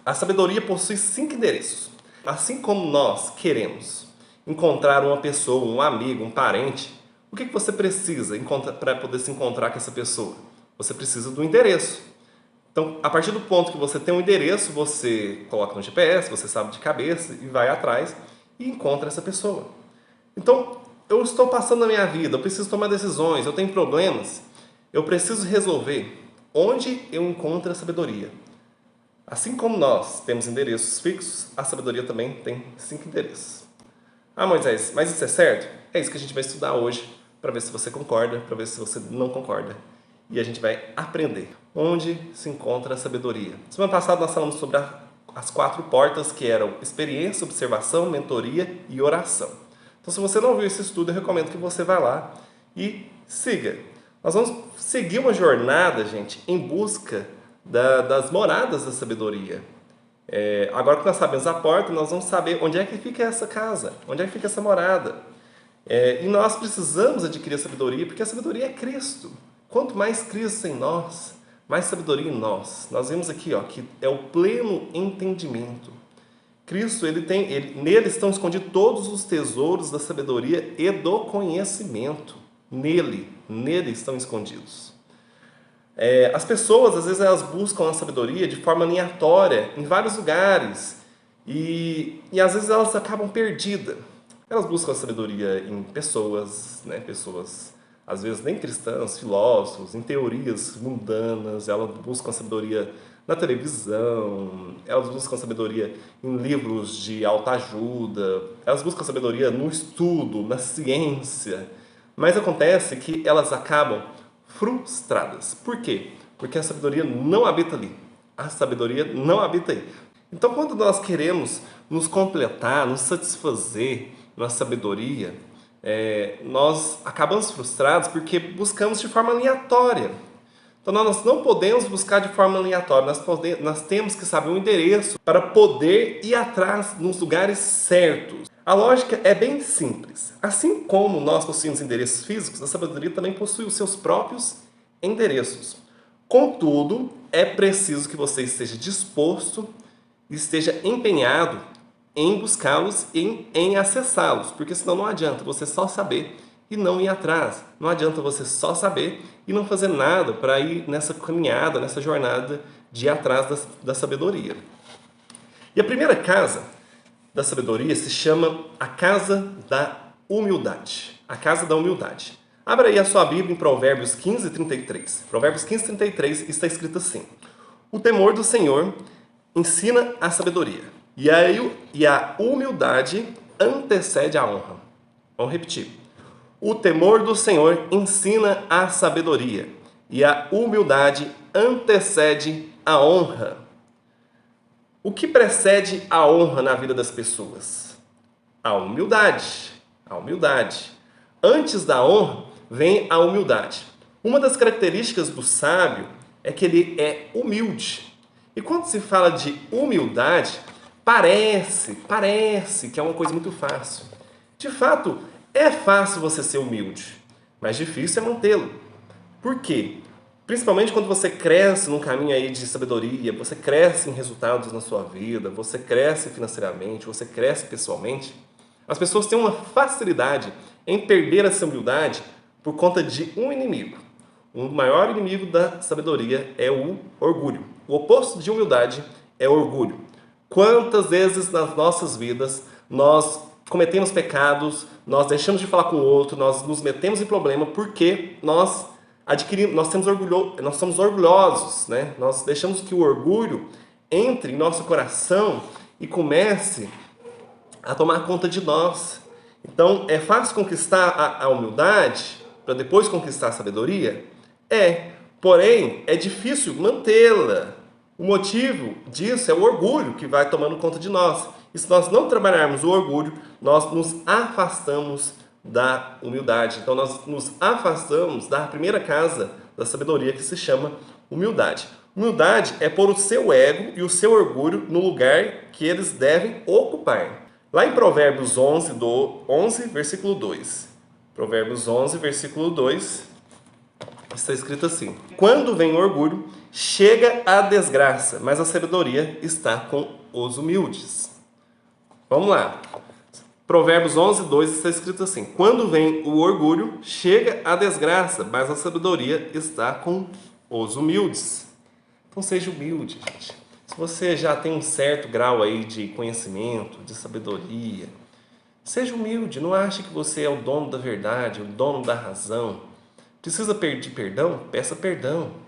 A sabedoria possui 5 endereços. Assim como nós queremos encontrar uma pessoa, um amigo, um parente, o que você precisa para poder se encontrar com essa pessoa? Você precisa do endereço. Então, a partir do ponto que você tem um endereço, você coloca no GPS, você sabe de cabeça e vai atrás e encontra essa pessoa. Então, eu estou passando na minha vida, eu preciso tomar decisões, eu tenho problemas, eu preciso resolver. Onde eu encontro a sabedoria? Assim como nós temos endereços fixos, a sabedoria também tem 5 endereços. Ah, Moisés, mas isso é certo? É isso que a gente vai estudar hoje, para ver se você concorda, para ver se você não concorda. E a gente vai aprender onde se encontra a sabedoria. Semana passada nós falamos sobre as 4 portas, que eram experiência, observação, mentoria e oração. Então, se você não viu esse estudo, eu recomendo que você vá lá e siga. Nós vamos seguir uma jornada, gente, em busca das moradas da sabedoria. Agora que nós sabemos a porta, nós vamos saber onde é que fica essa casa, onde é que fica essa morada. E nós precisamos adquirir a sabedoria, porque a sabedoria é Cristo. Quanto mais Cristo em nós, mais sabedoria em nós. Nós vimos aqui que é o pleno entendimento. Cristo, nele estão escondidos todos os tesouros da sabedoria e do conhecimento. Nele estão escondidos. As pessoas, às vezes, elas buscam a sabedoria de forma aleatória, em vários lugares, e às vezes elas acabam perdidas. Elas buscam a sabedoria em pessoas, pessoas, às vezes, nem cristãs, filósofos, em teorias mundanas, elas buscam a sabedoria na televisão, elas buscam sabedoria em livros de autoajuda, elas buscam sabedoria no estudo, na ciência, mas acontece que elas acabam frustradas. Por quê? Porque a sabedoria não habita ali. A sabedoria não habita aí. Então, quando nós queremos nos completar, nos satisfazer na sabedoria, nós acabamos frustrados porque buscamos de forma aleatória. Então, nós não podemos buscar de forma aleatória. Nós temos que saber o endereço para poder ir atrás nos lugares certos. A lógica é bem simples. Assim como nós possuímos endereços físicos, a sabedoria também possui os seus próprios endereços. Contudo, é preciso que você esteja disposto, esteja empenhado em buscá-los e em acessá-los, porque senão não adianta você só saber e não ir atrás. Não adianta você só saber e não fazer nada para ir nessa caminhada, nessa jornada de ir atrás da sabedoria. E a primeira casa da sabedoria se chama a casa da humildade. A casa da humildade. Abra aí a sua Bíblia em Provérbios 15, 33. Provérbios 15, 33 está escrito assim: o temor do Senhor ensina a sabedoria, e a humildade antecede a honra. Vamos repetir. O temor do Senhor ensina a sabedoria, e a humildade antecede a honra. O que precede a honra na vida das pessoas? A humildade. A humildade. Antes da honra, vem a humildade. Uma das características do sábio é que ele é humilde. E quando se fala de humildade, parece que é uma coisa muito fácil. De fato, é fácil você ser humilde, mas difícil é mantê-lo. Por quê? Principalmente quando você cresce num caminho aí de sabedoria, você cresce em resultados na sua vida, você cresce financeiramente, você cresce pessoalmente, as pessoas têm uma facilidade em perder essa humildade por conta de um inimigo. O maior inimigo da sabedoria é o orgulho. O oposto de humildade é orgulho. Quantas vezes nas nossas vidas nós cometemos pecados, nós deixamos de falar com o outro, nós nos metemos em problema porque nós somos orgulhosos, né? Nós deixamos que o orgulho entre em nosso coração e comece a tomar conta de nós. Então, é fácil conquistar a humildade para depois conquistar a sabedoria? Porém, é difícil mantê-la. O motivo disso é o orgulho que vai tomando conta de nós. E se nós não trabalharmos o orgulho, nós nos afastamos da humildade. Então, nós nos afastamos da primeira casa da sabedoria, que se chama humildade. Humildade é pôr o seu ego e o seu orgulho no lugar que eles devem ocupar. Lá em Provérbios 11, versículo 2. Provérbios 11, versículo 2, está escrito assim: quando vem o orgulho, chega a desgraça, mas a sabedoria está com os humildes. Vamos lá. Provérbios 11:2 está escrito assim: quando vem o orgulho, chega a desgraça, mas a sabedoria está com os humildes. Então seja humilde, gente. Se você já tem um certo grau aí de conhecimento, de sabedoria, seja humilde. Não ache que você é o dono da verdade, o dono da razão. Precisa pedir perdão? Peça perdão.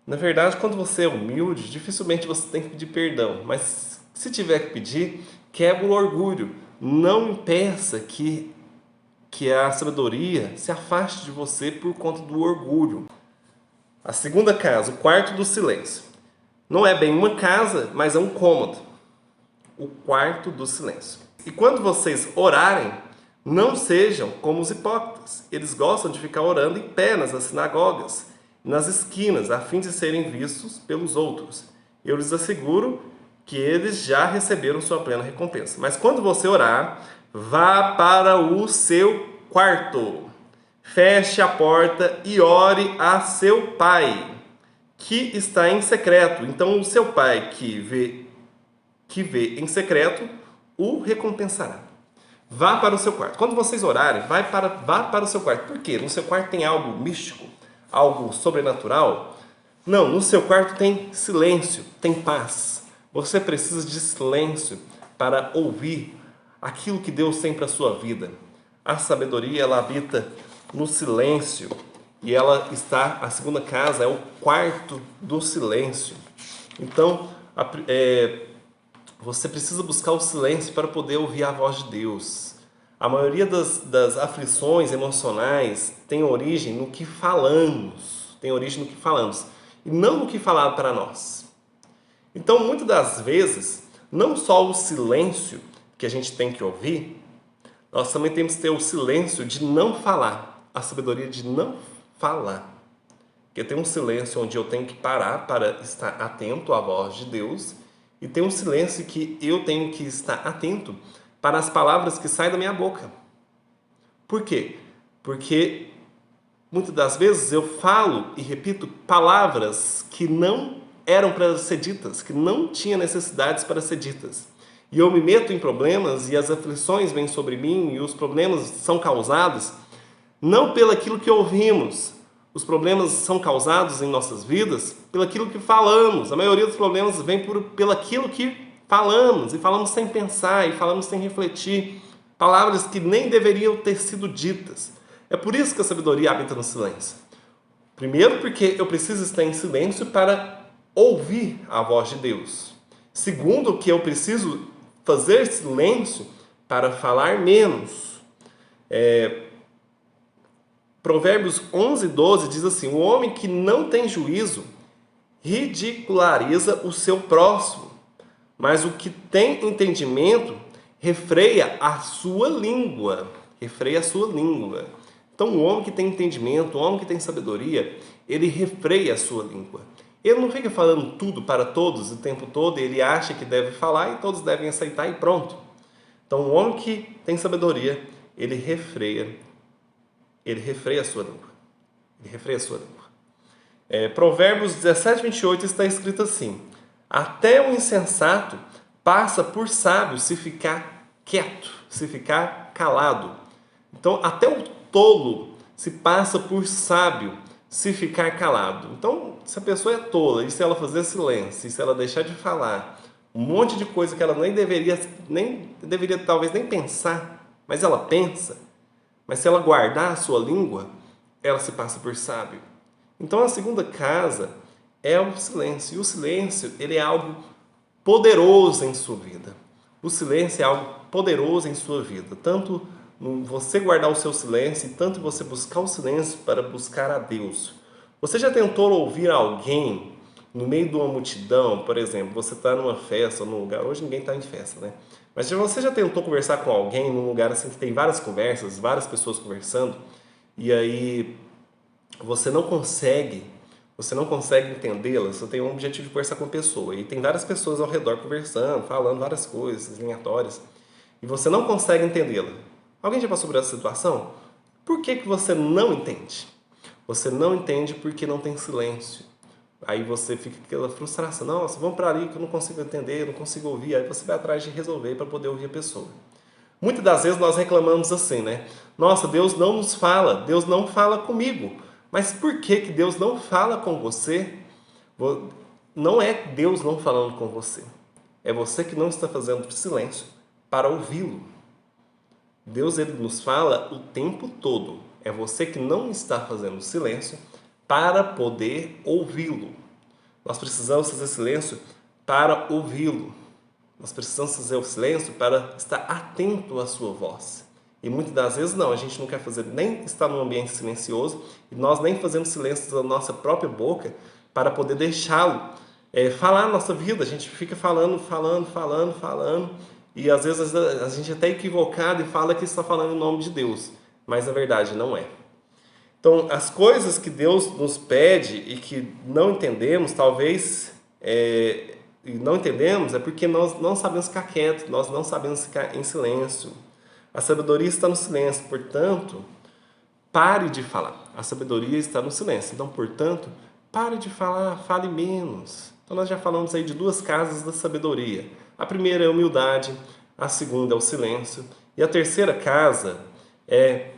Na verdade, quando você é humilde, dificilmente você tem que pedir perdão. Mas se tiver que pedir, quebra o orgulho. Não impeça que a sabedoria se afaste de você por conta do orgulho. A segunda casa, o quarto do silêncio. Não é bem uma casa, mas é um cômodo. O quarto do silêncio. E quando vocês orarem, não sejam como os hipócritas. Eles gostam de ficar orando em pé nas sinagogas, nas esquinas, a fim de serem vistos pelos outros. Eu lhes asseguro que eles já receberam sua plena recompensa. Mas quando você orar, vá para o seu quarto, feche a porta e ore a seu pai, que está em secreto. Então o seu pai que vê em secreto, o recompensará. Vá para o seu quarto. Quando vocês orarem, vá para o seu quarto. Por quê? No seu quarto tem algo místico, algo sobrenatural? Não, no seu quarto tem silêncio, tem paz. Você precisa de silêncio para ouvir aquilo que Deus tem para a sua vida. A sabedoria, ela habita no silêncio. E a segunda casa é o quarto do silêncio. Então, você precisa buscar o silêncio para poder ouvir a voz de Deus. A maioria das aflições emocionais tem origem no que falamos. E não no que falaram para nós. Então, muitas das vezes, não só o silêncio que a gente tem que ouvir, nós também temos que ter o silêncio de não falar. A sabedoria de não falar. Porque tem um silêncio onde eu tenho que parar para estar atento à voz de Deus, e tem um silêncio que eu tenho que estar atento para as palavras que saem da minha boca. Por quê? Porque muitas das vezes eu falo e repito palavras que não eram para ser ditas, que não tinha necessidades para ser ditas. E eu me meto em problemas e as aflições vêm sobre mim e os problemas são causados não pelo aquilo que ouvimos. Os problemas são causados em nossas vidas pelo aquilo que falamos. A maioria dos problemas vem pelo aquilo que falamos, e falamos sem pensar, e falamos sem refletir. Palavras que nem deveriam ter sido ditas. É por isso que a sabedoria habita no silêncio. Primeiro, porque eu preciso estar em silêncio para ouvir a voz de Deus. Segundo, que eu preciso fazer silêncio para falar menos. Provérbios 11:12 diz assim: o homem que não tem juízo ridiculariza o seu próximo, mas o que tem entendimento refreia a sua língua. Refreia a sua língua. Então, o homem que tem entendimento, o homem que tem sabedoria, ele refreia a sua língua. Ele não fica falando tudo para todos o tempo todo, ele acha que deve falar e todos devem aceitar e pronto. Então, o homem que tem sabedoria, ele refreia a sua língua. Ele refreia a sua língua. Provérbios 17:28 está escrito assim: até o insensato passa por sábio se ficar quieto, se ficar calado. Então, até o tolo se passa por sábio se ficar calado. Então, se a pessoa é tola, e se ela fazer silêncio, e se ela deixar de falar um monte de coisa que ela nem deveria talvez nem pensar, mas ela pensa, mas se ela guardar a sua língua, ela se passa por sábio. Então, a segunda casa é o silêncio. E o silêncio, ele é algo poderoso em sua vida. O silêncio é algo poderoso em sua vida. Tanto você guardar o seu silêncio, e tanto você buscar o silêncio para buscar a Deus. Você já tentou ouvir alguém no meio de uma multidão? Por exemplo, você está numa festa ou num lugar... Hoje ninguém está em festa, né? Mas você já tentou conversar com alguém num lugar assim que tem várias conversas, várias pessoas conversando, e aí você não consegue entendê-la? Você tem um objetivo de conversar com a pessoa, e tem várias pessoas ao redor conversando, falando várias coisas aleatórias, e você não consegue entendê-la. Alguém já passou por essa situação? Por que você não entende? Você não entende porque não tem silêncio. Aí você fica com aquela frustração. Nossa, vamos para ali que eu não consigo entender, eu não consigo ouvir. Aí você vai atrás de resolver para poder ouvir a pessoa. Muitas das vezes nós reclamamos assim, né? Nossa, Deus não nos fala, Deus não fala comigo. Mas por que que Deus não fala com você? Não é Deus não falando com você. É você que não está fazendo silêncio para ouvi-lo. Deus ele nos fala o tempo todo. É você que não está fazendo silêncio para poder ouvi-lo. Nós precisamos fazer silêncio para ouvi-lo. Nós precisamos fazer o silêncio para estar atento à sua voz. E muitas das vezes não, a gente não quer fazer nem estar num ambiente silencioso e nós nem fazemos silêncio da nossa própria boca para poder deixá-lo falar a nossa vida. A gente fica falando e às vezes a gente é até equivocado e fala que está falando em nome de Deus, mas na verdade não é. Então, as coisas que Deus nos pede e que não entendemos, talvez, e não entendemos, é porque nós não sabemos ficar quietos, nós não sabemos ficar em silêncio. A sabedoria está no silêncio, portanto, pare de falar. A sabedoria está no silêncio, então, portanto, pare de falar, fale menos. Então, nós já falamos aí de duas casas da sabedoria. A primeira é a humildade, a segunda é o silêncio, e a terceira casa é